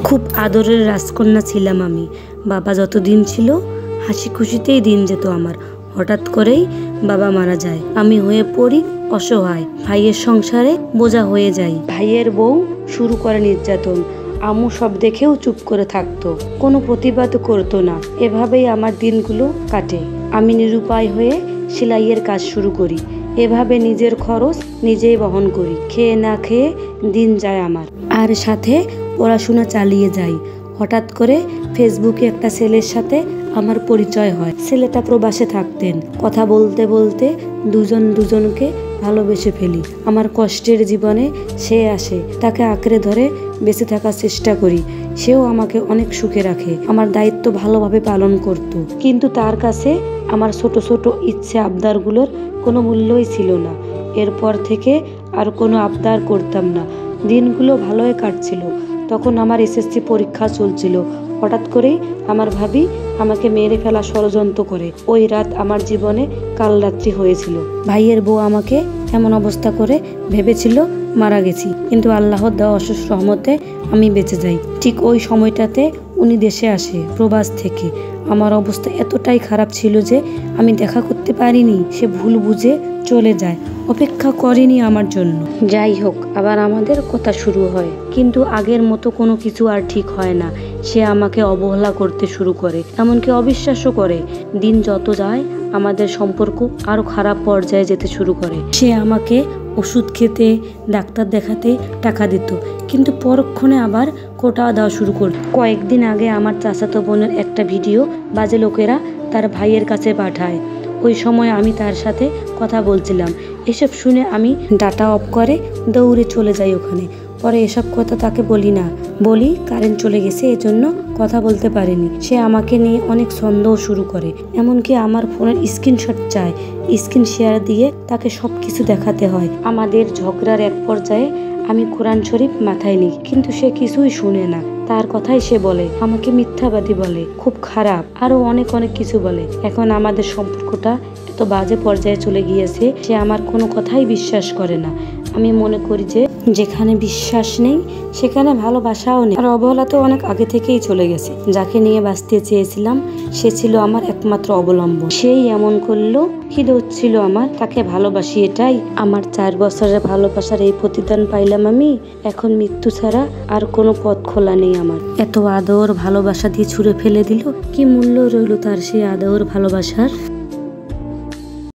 খুব আদরের রাজকন্যা ছিলাম আমি। বাবা যতদিন ছিল হাসি খুশিতেই দিন যেত আমার। হঠাৎ করেই বাবা মারা যায়। আমি হয়ে পড়ি অসহায়। ভাইয়ের সংসারে বোঝা হয়ে যাই। ভাইয়ের বউ শুরু করে নির্যাতন। আম্মু সব দেখেও চুপ করে থাকতো, কোনো প্রতিবাদ করতো না। এভাবেই আমার দিনগুলো কাটে। আমি নিরুপায় হয়ে সেলাইয়ের কাজ শুরু করি। এভাবে নিজের খরচ নিজেই বহন করি। খেয়ে না খেয়ে দিন যায় আমার, আর সাথে পড়াশোনা চালিয়ে যাই। হঠাৎ করে ফেসবুকে একটা ছেলের সাথে আমার পরিচয় হয়। ছেলেটা প্রবাসে থাকতেন। কথা বলতে বলতে দুজন দুজনকে ভালোবেসে ফেলি। আমার কষ্টের জীবনে সে আসে, তাকে আঁকড়ে ধরে বেঁচে থাকার চেষ্টা করি। সেও আমাকে অনেক সুখে রাখে, আমার দায়িত্ব ভালোভাবে পালন করত। কিন্তু তার কাছে আমার ছোট ছোট ইচ্ছে আবদারগুলোর কোনো মূল্যই ছিল না। এরপর থেকে আর কোনো আবদার করতাম না। দিনগুলো ভালোই কাটছিল। তখন আমার এসএসসি পরীক্ষা চলছিল। হঠাৎ করেই আমার ভাবি আমাকে মেরে ফেলা ষড়যন্ত্র করে। ওই রাত আমার জীবনে কালরাত্রি হয়েছিল। ভাইয়ের বউ আমাকে এমন অবস্থা করে ভেবেছিল মারা গেছি, কিন্তু আল্লাহর দেওয়া অশেষ রহমতে আমি বেঁচে যাই। ঠিক ওই সময়টাতে উনি দেশে আসে প্রবাস থেকে। আমার অবস্থা এতটাই খারাপ ছিল যে আমি দেখা করতে পারিনি। সে ভুল বুঝে চলে যায়, অপেক্ষা করেনি আমার জন্য। যাই হোক, আবার আমাদের কথা শুরু হয়। কিন্তু আগের মতো কোনো কিছু আর ঠিক হয় না। সে আমাকে অবহেলা করতে শুরু করে, এমনকি অবিশ্বাসও করে। দিন যত যায় আমাদের সম্পর্ক আরো খারাপ পর্যায়ে যেতে শুরু করে। সে আমাকে ওষুধ খেতে, ডাক্তার দেখাতে টাকা দিত, কিন্তু পরক্ষণে আবার কোটা দেওয়া শুরু করত। কয়েকদিন আগে আমার চাচাতো বোনের একটা ভিডিও বাজে লোকেরা তার ভাইয়ের কাছে পাঠায়। ওই সময় আমি তার সাথে কথা বলছিলাম। এসব শুনে আমি ডাটা অফ করে দৌড়ে চলে যাই ওখানে। পরে এসব কথা তাকে বলি না, বলি কারেন্ট চলে গেছে, এজন্য কথা বলতে পারিনি। সে আমাকে নিয়ে অনেক সন্দেহ শুরু করে, এমনকি আমার ফোনের স্ক্রিনশট চায়। স্ক্রিন শেয়ার দিয়ে তাকে সব কিছু দেখাতে হয়। আমাদের ঝগড়ার এক পর্যায়ে আমি কোরআন শরীফ মাথায় নিই, কিন্তু সে কিছুই শুনে না। তার কথাই সে বলে, আমাকে মিথ্যাবাদী বলে, খুব খারাপ, আরো অনেক অনেক কিছু বলে। এখন আমাদের সম্পর্কটা এত বাজে পর্যায়ে চলে গিয়েছে, সে আমার কোনো কথাই বিশ্বাস করে না। আমি মনে করি যে যেখানে বিশ্বাস নেই সেখানে ভালোবাসাও নেই। আর অবহেলা তো অনেক আগে থেকেই চলে গেছে। যাকে নিয়ে বাঁচতে চেয়েছিলাম সে ছিল আমার একমাত্র অবলম্বন। সেই এমন করলো, কি দোষ ছিল আমার? তাকে ভালোবাসি, এটাই আমার 4 বছরের ভালোবাসার এই প্রতিদান পাইলাম আমি। এখন মৃত্যু ছাড়া আর কোনো পথ খোলা নেই আমার। এত আদর ভালোবাসা দিয়ে ছুঁড়ে ফেলে দিল, কি মূল্য রইল তার সেই আদর ভালোবাসার?